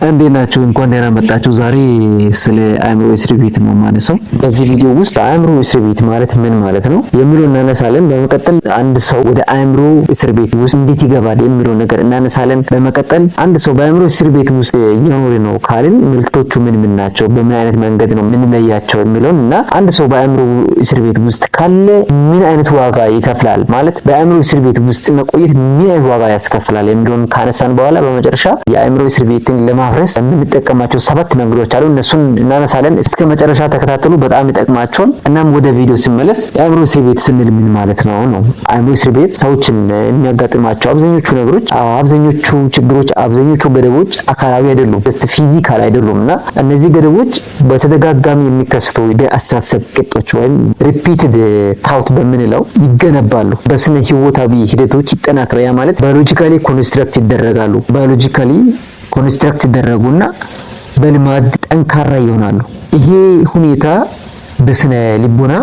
እንዴት ናችሁ? እንኳን ደህና መጣችሁ። ዛሬ ስለ አእምሮ እስር ቤት ነው የማነሳው። በዚህ ቪዲዮ ውስጥ አእምሮ እስር ቤት ማለት ምን ማለት ነው የሚለው እናነሳለን። በመቀጠል አንድ ሰው ወደ አእምሮ እስር ቤት ውስጥ እንዴት ይገባል የሚለው ነገር እናነሳለን። በመቀጠል አንድ ሰው በአእምሮ እስር ቤት ውስጥ እየኖረ ነው ካልን ምልክቶቹ ምን ናቸው፣ በምን አይነት መንገድ ነው የምንለያቸው የሚለውን እና አንድ ሰው በአእምሮ እስር ቤት ውስጥ ካለ ምን አይነት ዋጋ ይከፍላል፣ ማለት በአእምሮ እስር ቤት ውስጥ መቆየት ምን አይነት ዋጋ ያስከፍላል የሚለውን ካነሳን በኋላ በመጨረሻ የአእምሮ እስር ቤትን ለማፍረስ የምንጠቀማቸው 7 መንገዶች አሉ። እነሱን እናነሳለን። እስከ መጨረሻ ተከታተሉ፣ በጣም ይጠቅማቸዋል። እናም ወደ ቪዲዮ ስመለስ የአእምሮ እስር ቤት ስንል ምን ማለት ነው? አእምሮ እስር ቤት ሰዎችን የሚያጋጥማቸው አብዛኞቹ ነገሮች፣ አብዛኞቹ ችግሮች፣ አብዛኞቹ ገደቦች አካላዊ አይደሉም፣ ጀስት ፊዚካል አይደሉም እና እነዚህ ገደቦች በተደጋጋሚ የሚከሰቱ በአስተሳሰብ ቅጦች ወይም ሪፒትድ ታውት በምንለው ይገነባሉ። በስነ ህይወታዊ ሂደቶች ይጠናከራሉ። ያ ማለት ባዮሎጂካሊ ኮንስትራክት ይደረጋሉ። ባዮሎጂካሊ ኮንስትራክት ይደረጉና በልማድ ጠንካራ ይሆናሉ። ይሄ ሁኔታ በስነ ልቦና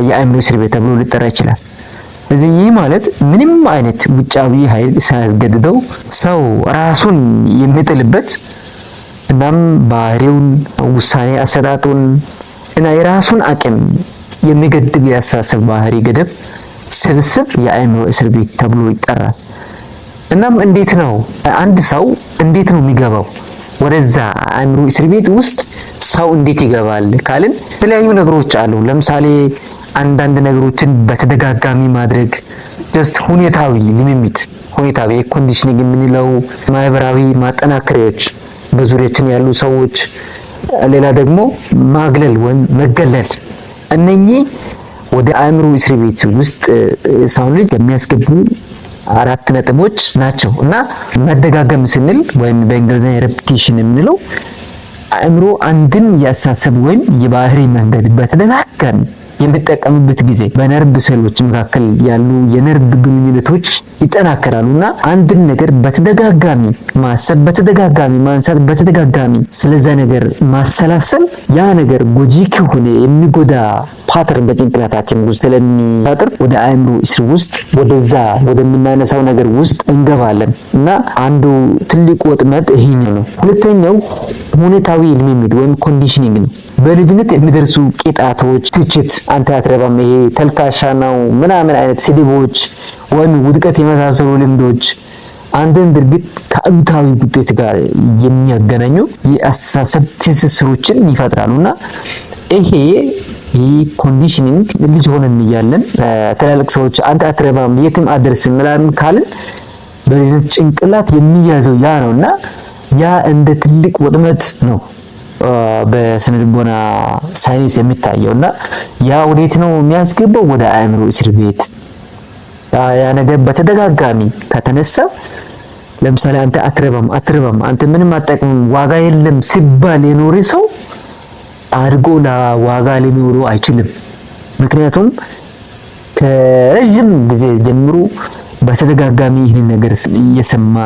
የአእምሮ እስር ቤት ተብሎ ሊጠራ ይችላል። ስለዚህ ይህ ማለት ምንም አይነት ውጫዊ ኃይል ሳያስገድደው ሰው ራሱን የሚጥልበት እናም ባህሪውን፣ ውሳኔ አሰጣጡን እና የራሱን አቅም የሚገድብ የአስተሳሰብ ባህሪ ገደብ ስብስብ የአእምሮ እስር ቤት ተብሎ ይጠራል። እናም እንዴት ነው አንድ ሰው እንዴት ነው የሚገባው ወደዛ አእምሮ እስር ቤት ውስጥ? ሰው እንዴት ይገባል ካልን የተለያዩ ነገሮች አሉ። ለምሳሌ አንዳንድ ነገሮችን በተደጋጋሚ ማድረግ፣ ጀስት ሁኔታዊ ልምምድ፣ ሁኔታዊ ኮንዲሽኒንግ የምንለው ማህበራዊ ማጠናከሪያዎች፣ በዙሪያችን ያሉ ሰዎች፣ ሌላ ደግሞ ማግለል ወይም መገለል፣ እነኚህ ወደ አእምሮ እስር ቤት ውስጥ ሰው ልጅ የሚያስገቡ 4 ነጥቦች ናቸው። እና መደጋገም ስንል ወይም በእንግሊዝኛ ሬፒቲሽን የምንለው አእምሮ አንድን የአስተሳሰብ ወይም የባህሪ መንገድ በተደጋጋሚ የሚጠቀምበት ጊዜ በነርቭ ሴሎች መካከል ያሉ የነርቭ ግንኙነቶች ይጠናከራሉና አንድን ነገር በተደጋጋሚ ማሰብ፣ በተደጋጋሚ ማንሳት፣ በተደጋጋሚ ስለዛ ነገር ማሰላሰል ያ ነገር ጎጂ ከሆነ የሚጎዳ ፓተርን በጭንቅላታችን ውስጥ ስለሚፈጥር ወደ አእምሮ እስር ውስጥ ወደዛ ወደምናነሳው ነገር ውስጥ እንገባለን እና አንዱ ትልቁ ወጥመድ ይሄ ነው። ሁለተኛው ሁኔታዊ ልምምድ ወይም ኮንዲሽኒንግ ነው። በልጅነት የሚደርሱ ቅጣቶች፣ ትችት፣ አንተ አትረባም፣ ይሄ ተልካሻ ነው ምናምን አይነት ስድቦች ወይም ውድቀት የመሳሰሉ ልምዶች አንድን ድርጊት ከአሉታዊ ውጤት ጋር የሚያገናኙ የአስተሳሰብ ትስስሮችን ይፈጥራሉና ይሄ ኮንዲሽኒንግ ልጅ ሆነን እያለን ትላልቅ ሰዎች አንተ አትረባም የትም አትደርስም ምናምን ካልን በልጅነት ጭንቅላት የሚያዘው ያ ነውና ያ እንደ ትልቅ ወጥመድ ነው በስነ ልቦና ሳይንስ የሚታየውና ያ ወዴት ነው የሚያስገባው? ወደ አእምሮ እስር ቤት። ያ ነገር በተደጋጋሚ ከተነሳ ለምሳሌ አንተ አትረባም አንተ ምንም አትጠቅምም ዋጋ የለም ሲባል የኖረ ሰው አድጎ ለዋጋ ሊኖረው አይችልም። ምክንያቱም ከረጅም ጊዜ ጀምሮ በተደጋጋሚ ይህን ነገር እየሰማ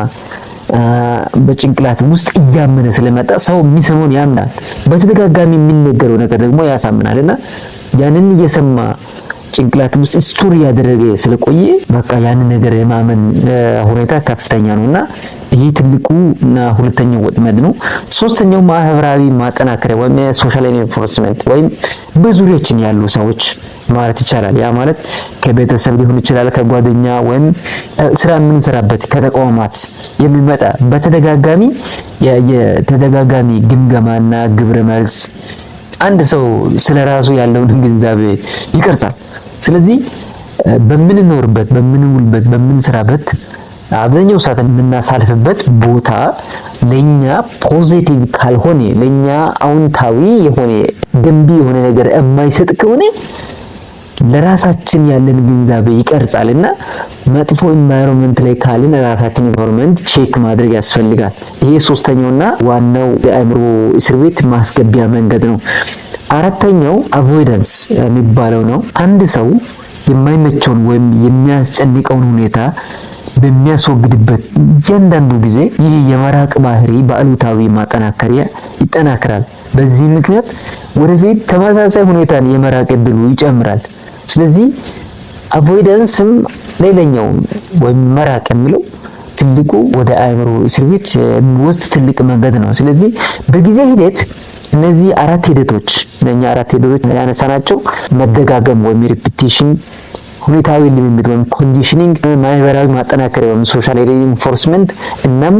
በጭንቅላት ውስጥ እያመነ ስለመጣ ሰው የሚሰማውን ያምናል። በተደጋጋሚ የሚነገረው ነገር ደግሞ ያሳምናልና ያንን እየሰማ ጭንቅላት ውስጥ ስቶሪ ያደረገ ስለቆየ በቃ ያንን ነገር የማመን ሁኔታ ከፍተኛ ነውና ይሄ ትልቁና ሁለተኛው ወጥመድ ነው። ሶስተኛው ማህበራዊ ማጠናከሪያ ወይም ሶሻል ኢንፎርስመንት ወይም በዙሪያችን ያሉ ሰዎች ማለት ይቻላል። ያ ማለት ከቤተሰብ ሊሆን ይችላል፣ ከጓደኛ ወይም ስራ የምንሰራበት ከተቋማት የሚመጣ በተደጋጋሚ የተደጋጋሚ ግምገማና ግብረ መልስ አንድ ሰው ስለራሱ ያለውን ግንዛቤ ይቀርጻል። ስለዚህ በምንኖርበት፣ በምንውልበት፣ በምንሰራበት አብዛኛው ሰዓት የምናሳልፍበት ቦታ ለኛ ፖዚቲቭ ካልሆነ ለኛ አውንታዊ የሆነ ገንቢ የሆነ ነገር የማይሰጥ ከሆነ ለራሳችን ያለን ግንዛቤ ይቀርጻልና መጥፎ ኢንቫይሮንመንት ላይ ካልን ራሳችን ኢንቫይሮንመንት ቼክ ማድረግ ያስፈልጋል። ይሄ ሶስተኛውና ዋናው የአእምሮ እስር ቤት ማስገቢያ መንገድ ነው። አራተኛው አቮይዳንስ የሚባለው ነው። አንድ ሰው የማይመቸውን ወይም የሚያስጨንቀውን ሁኔታ በሚያስወግድበት እያንዳንዱ ጊዜ ይህ የመራቅ ባህሪ በአሉታዊ ማጠናከሪያ ይጠናከራል። በዚህ ምክንያት ወደፊት ተመሳሳይ ሁኔታን የመራቅ እድሉ ይጨምራል። ስለዚህ አቮይዳንስም ሌላኛው ወይም መራቅ የሚለው ትልቁ ወደ አእምሮ እስር ቤት ውስጥ ትልቅ መንገድ ነው። ስለዚህ በጊዜ ሂደት እነዚህ አራት ሂደቶች ያነሳናቸው መደጋገም ወይም ሪፒቲሽን፣ ሁኔታዊ ልምምድ ወይም ኮንዲሽኒንግ፣ ማህበራዊ ማጠናከሪያ ወይም ሶሻል ሪኢንፎርስመንት እናም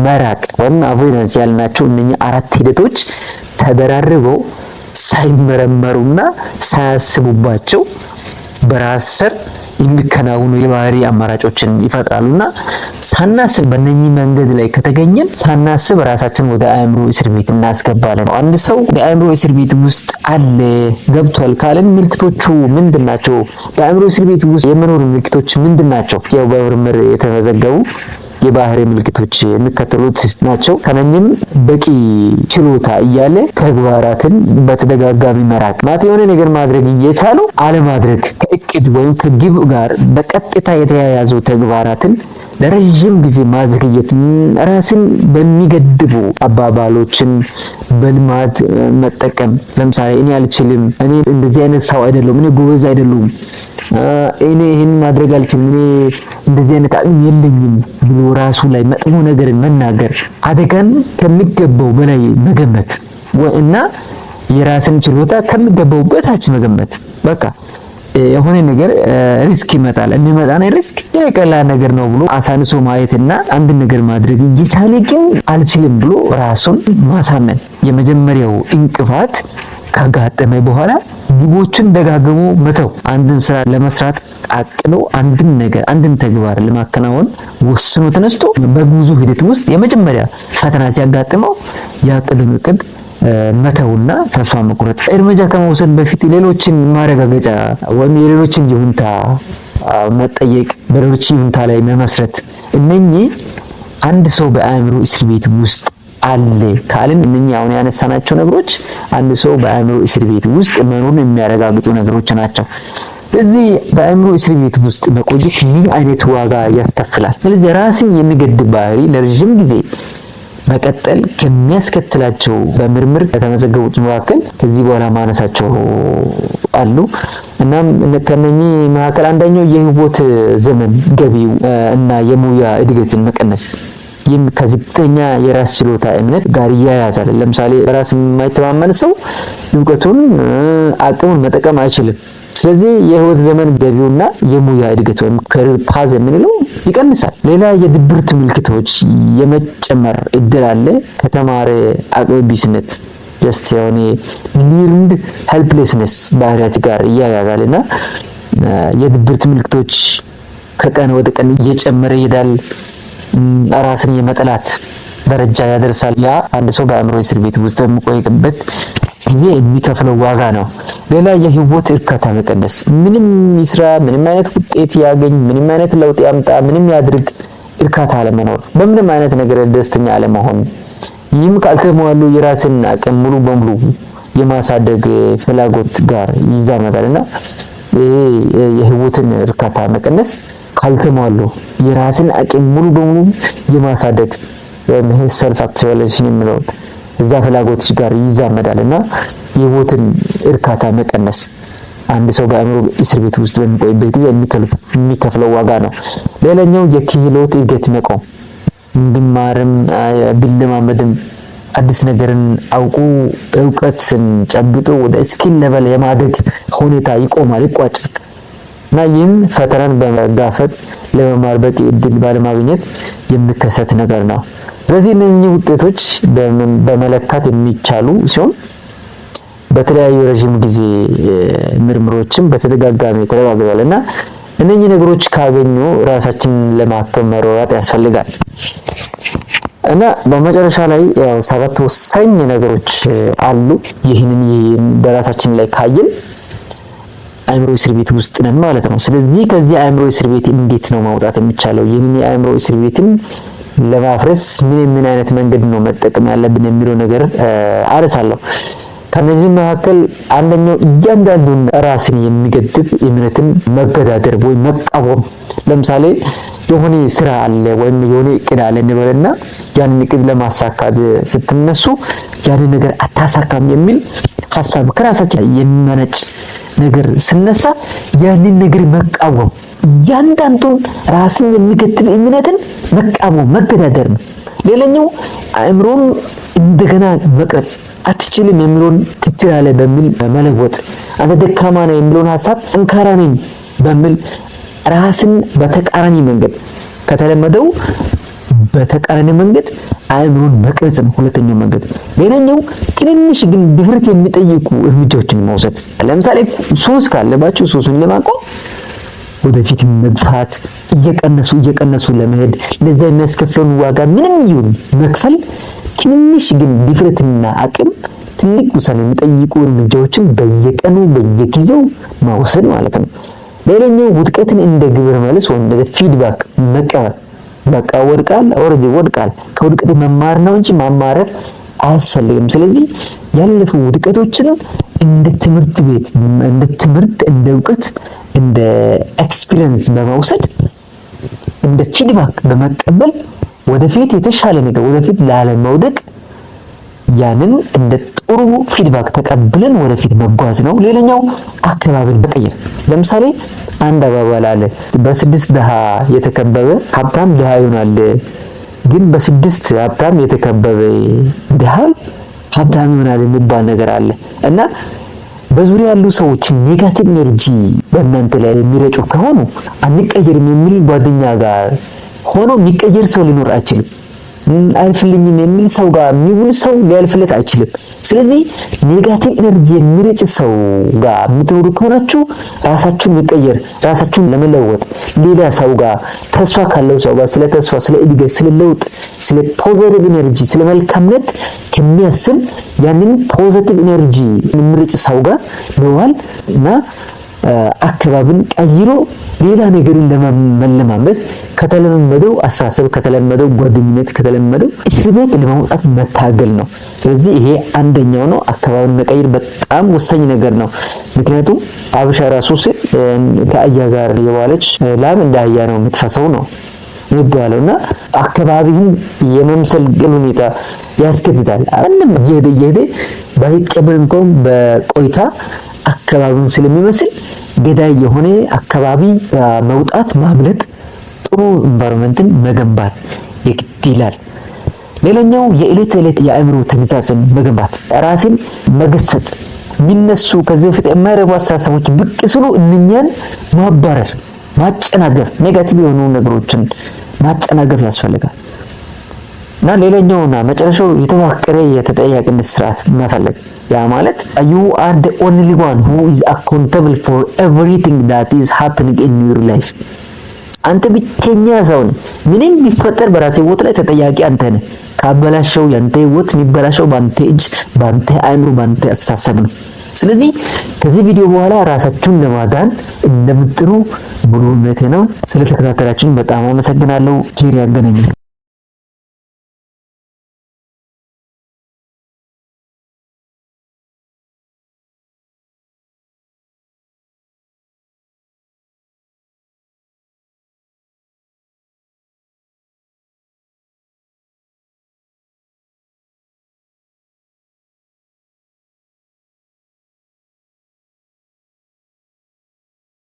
መራቅ ወይም አቮይዳንስ ያልናቸው እነኚህ አራት ሂደቶች ተደራርበው ሳይመረመሩና ሳያስቡባቸው በራስ ስር የሚከናወኑ የባህሪ አማራጮችን ይፈጥራሉና ሳናስብ በእነኚህ መንገድ ላይ ከተገኘን ሳናስብ ራሳችን ወደ አእምሮ እስር ቤት እናስገባለን። አንድ ሰው በአእምሮ እስር ቤት ውስጥ አለ ገብቷል ካለን ምልክቶቹ ምንድናቸው? በአእምሮ እስር ቤት ውስጥ የመኖር ምልክቶች ምንድናቸው? ያው በምርምር የተመዘገቡ የባህሪ ምልክቶች የሚከተሉት ናቸው። ከነኝም በቂ ችሎታ እያለ ተግባራትን በተደጋጋሚ መራቅ ማለት የሆነ ነገር ማድረግ እየቻሉ አለማድረግ፣ ከእቅድ ወይም ከግብ ጋር በቀጥታ የተያያዙ ተግባራትን ለረጅም ጊዜ ማዘግየት፣ ራስን በሚገድቡ አባባሎችን በልማድ መጠቀም። ለምሳሌ እኔ አልችልም፣ እኔ እንደዚህ አይነት ሰው አይደለሁም፣ እኔ ጎበዝ አይደለሁም፣ እኔ ይሄን ማድረግ አልችልም፣ እኔ እንደዚህ አይነት አቅም የለኝም ብሎ ራሱ ላይ መጥፎ ነገርን መናገር፣ አደጋን ከሚገባው በላይ መገመት እና የራስን ችሎታ ከሚገባው በታች መገመት። በቃ የሆነ ነገር ሪስክ ይመጣል፣ የሚመጣን ሪስክ የቀላል ነገር ነው ብሎ አሳንሶ ማየትና አንድ ነገር ማድረግ እየቻለ ግን አልችልም ብሎ ራሱን ማሳመን። የመጀመሪያው እንቅፋት ካጋጠመ በኋላ ግቦችን ደጋግሞ መተው። አንድን ስራ ለመስራት አቅዶ አንድን ተግባር ለማከናወን ወስኖ ተነስቶ በጉዞ ሂደት ውስጥ የመጀመሪያ ፈተና ሲያጋጥመው ያቀደውን እቅድ መተውና ተስፋ መቁረጥ። እርምጃ ከመውሰድ በፊት ሌሎችን ማረጋገጫ ወይም የሌሎችን ይሁንታ መጠየቅ፣ በሌሎች ይሁንታ ላይ መመስረት። እነኚህ አንድ ሰው በአእምሮ እስር ቤት ውስጥ አለ ካልን እነኚህ አሁን ያነሳናቸው ነገሮች አንድ ሰው በአእምሮ እስር ቤት ውስጥ መኖሩን የሚያረጋግጡ ነገሮች ናቸው። በዚህ በአእምሮ እስር ቤት ውስጥ መቆየት ምን አይነት ዋጋ ያስከፍላል? ስለዚህ ራስን የሚገድብ ባህሪ ለረጅም ጊዜ መቀጠል ከሚያስከትላቸው በምርምር ከተመዘገቡት መካከል ከዚህ በኋላ ማነሳቸው አሉ። እናም ከነኚህ መካከል አንደኛው የህይወት ዘመን ገቢው እና የሙያ እድገትን መቀነስ፣ ይህም ከዝቅተኛ የራስ ችሎታ እምነት ጋር ይያያዛል። ለምሳሌ በራስ የማይተማመን ሰው እውቀቱን አቅሙን መጠቀም አይችልም። ስለዚህ የህይወት ዘመን ገቢውና የሙያ እድገት ወይም ካሪር ፓዝ የምንለው ይቀንሳል። ሌላ የድብርት ምልክቶች የመጨመር እድል አለ። ከተማረ አቅመ ቢስነት ጀስት የሆነ ሊርንድ ሄልፕሌስነስ ባህሪያት ጋር ይያያዛልና የድብርት ምልክቶች ከቀን ወደ ቀን እየጨመረ ይሄዳል። ራስን የመጥላት ደረጃ ያደርሳል። ያ አንድ ሰው በአእምሮ እስር ቤት ውስጥ በሚቆይበት ጊዜ የሚከፍለው ዋጋ ነው። ሌላ የህይወት እርካታ መቀነስ፣ ምንም ይስራ፣ ምንም አይነት ውጤት ያገኝ፣ ምንም አይነት ለውጥ ያምጣ፣ ምንም ያድርግ፣ እርካታ አለመኖር፣ በምንም አይነት ነገር ደስተኛ አለመሆን። ይህም ካልተሟሉ የራስን አቅም ሙሉ በሙሉ የማሳደግ ፍላጎት ጋር ይዛመዳልና ይሄ የህይወትን እርካታ መቀነስ ካልተሟሉ የራስን አቅም ሙሉ በሙሉ የማሳደግ ወይም ሰልፍ አክቹዋላይዜሽን የሚለው እዛ ፍላጎቶች ጋር ይዛመዳልና የህይወትን እርካታ መቀነስ አንድ ሰው በአእምሮ እስር ቤት ውስጥ በሚቆይበት ጊዜ የሚከፍለው ዋጋ ነው። ሌላኛው የክህሎት እድገት መቆም፣ ቢማርም ቢለማመድም አዲስ ነገርን አውቁ እውቀትን ጨብጦ ወደ ስኪል ሌቨል የማደግ ሁኔታ ይቆማል፣ ይቋጫል እና ይህም ፈተናን በመጋፈጥ ለመማር በቂ እድል ባለማግኘት የሚከሰት ነገር ነው። ስለዚህ እነኚህ ውጤቶች በመለካት የሚቻሉ ሲሆን በተለያዩ ረጅም ጊዜ ምርምሮችም በተደጋጋሚ ተረጋግጧል እና እነኚህ ነገሮች ካገኙ ራሳችንን ለማከም መሯሯጥ ያስፈልጋል እና በመጨረሻ ላይ ያው 7 ወሳኝ ነገሮች አሉ። ይህንን በራሳችን ላይ ካየን አእምሮ እስር ቤት ውስጥ ነን ማለት ነው። ስለዚህ ከዚህ አእምሮ እስር ቤት እንዴት ነው ማውጣት የሚቻለው? ይህንን የአእምሮ እስር ቤትን ለማፍረስ ምን አይነት መንገድ ነው መጠቀም ያለብን የሚለው ነገር አነሳለሁ። ከነዚህ መካከል አንደኛው እያንዳንዱን ራስን የሚገድብ እምነትን መገዳደር ወይ መቃወም። ለምሳሌ የሆነ ስራ አለ ወይም የሆነ እቅድ አለ እንበልና ያንን እቅድ ለማሳካት ስትነሱ ያንን ነገር አታሳካም የሚል ሐሳብ ከራሳችን የሚመነጭ ነገር ስነሳ ያንን ነገር መቃወም፣ እያንዳንዱን ራስን የሚገድብ እምነትን መቃወም መገዳደር ነው። ሌላኛው አእምሮን እንደገና መቅረጽ አትችልም የሚለውን ትችላለህ በሚል መለወጥ፣ አንተ ደካማ ነህ የሚለውን ሐሳብ ጠንካራ ነኝ በሚል ራስን በተቃራኒ መንገድ ከተለመደው በተቃራኒ መንገድ አእምሮን መቅረጽ ነው ሁለተኛው መንገድ። ሌላኛው ትንንሽ ግን ድፍረት የሚጠይቁ እርምጃዎችን መውሰድ። ለምሳሌ ሱስ ካለባችሁ ሱሱን ለማቆም ወደፊት መግፋት፣ እየቀነሱ ለመሄድ ለዛ የሚያስከፍለውን ዋጋ ምንም ይሁን መክፈል፣ ትንንሽ ግን ድፍረትና አቅም ትልቅ ውሳኔ የሚጠይቁ እርምጃዎችን በየቀኑ በየጊዜው መውሰድ ማለት ነው። ሌላኛው ውድቀትን እንደ ግብረ መልስ ወይም እንደ ፊድባክ መቀበል። በቃ ወድቃል ከውድቀት መማር ነው እንጂ ማማረር አያስፈልግም። ስለዚህ ያለፉ ውድቀቶችን እንደ ትምህርት እንደ እውቀት እንደ ኤክስፒሪየንስ በመውሰድ እንደ ፊድባክ በመቀበል ወደፊት የተሻለ ነገር ወደፊት ላለመውደቅ ያንን እንደ ጥሩ ፊድባክ ተቀብለን ወደፊት መጓዝ ነው። ሌላኛው አካባቢን መቀየር። ለምሳሌ አንድ አባባል አለ፣ በስድስት ድሃ የተከበበ ሀብታም ድሃ ይሆናል፣ ግን በስድስት ሀብታም የተከበበ ድሃ ሀብታም ይሆናል የሚባል ነገር አለ እና በዙሪያ ያሉ ሰዎች ኔጋቲቭ ኤነርጂ በእናንተ ላይ የሚረጩ ከሆኑ አንቀየርም የሚል ጓደኛ ጋር ሆኖ የሚቀየር ሰው ሊኖር አይችልም። አልፍልኝም የሚል ሰው ጋር የሚውል ሰው ሊያልፍለት አይችልም። ስለዚህ ኔጋቲቭ ኤነርጂ የሚረጭ ሰው ጋር የምትኖሩ ከሆናችሁ ራሳችሁን መቀየር፣ ራሳችሁን ለመለወጥ ሌላ ሰው ጋር ተስፋ ካለው ሰው ጋር ስለ ተስፋ፣ ስለ እድገት፣ ስለ ለውጥ፣ ስለ ፖዚቲቭ ኤነርጂ፣ ስለ መልካምነት ከሚያስብ ያንን ፖዚቲቭ ኤነርጂ የሚረጭ ሰው ጋር መዋል እና አካባቢን ቀይሮ ሌላ ነገርን ለመለማመድ ከተለመደው አሳሰብ፣ ከተለመደው ጓደኝነት፣ ከተለመደው እስር ቤት ለማውጣት መታገል ነው። ስለዚህ ይሄ አንደኛው ነው። አካባቢን መቀየር በጣም ወሳኝ ነገር ነው። ምክንያቱም አብሻ ራሱ ሲል ከአህያ ጋር የዋለች ላም እንደ አህያ ነው የምትፈሰው ነው የሚባለውና አካባቢን የመምሰል ሁኔታ ያስገድዳል። አንድም እየሄደ ባይቀበል እንኳን በቆይታ አካባቢውን ስለሚመስል ገዳይ የሆነ አካባቢ መውጣት፣ ማምለጥ፣ ጥሩ ኢንቫይሮንመንትን መገንባት የግድ ይላል። ሌላኛው የዕለት የአእምሮ ተግዛዝን መገንባት፣ ራስን መገሰጽ። የሚነሱ ከዚህ በፊት የማይረቡ አስተሳሰቦች ብቅ ሲሉ እነኛን ማባረር፣ ማጨናገፍ፣ ኔጋቲቭ የሆኑ ነገሮችን ማጨናገፍ ያስፈልጋል። እና ሌላኛውና መጨረሻው የተዋቀረ የተጠያቂነት ስርዓት መፈለግ። ያ ማለት you are the only one who is accountable for everything that is happening in your life። አንተ ብቸኛ ሰው ነህ። ምንም ቢፈጠር በራስህ ህይወት ላይ ተጠያቂ አንተ ነህ። ካበላሸው ያንተ ህይወት የሚበላሸው ባንተ እጅ፣ ባንተ አእምሮ፣ ባንተ አስተሳሰብ ነው። ስለዚህ ከዚህ ቪዲዮ በኋላ ራሳችሁን ለማዳን እንደምትጥሩ ሙሉ እምነቴ ነው። ስለተከታተላችሁኝ በጣም አመሰግናለሁ። ቼር ያገናኘን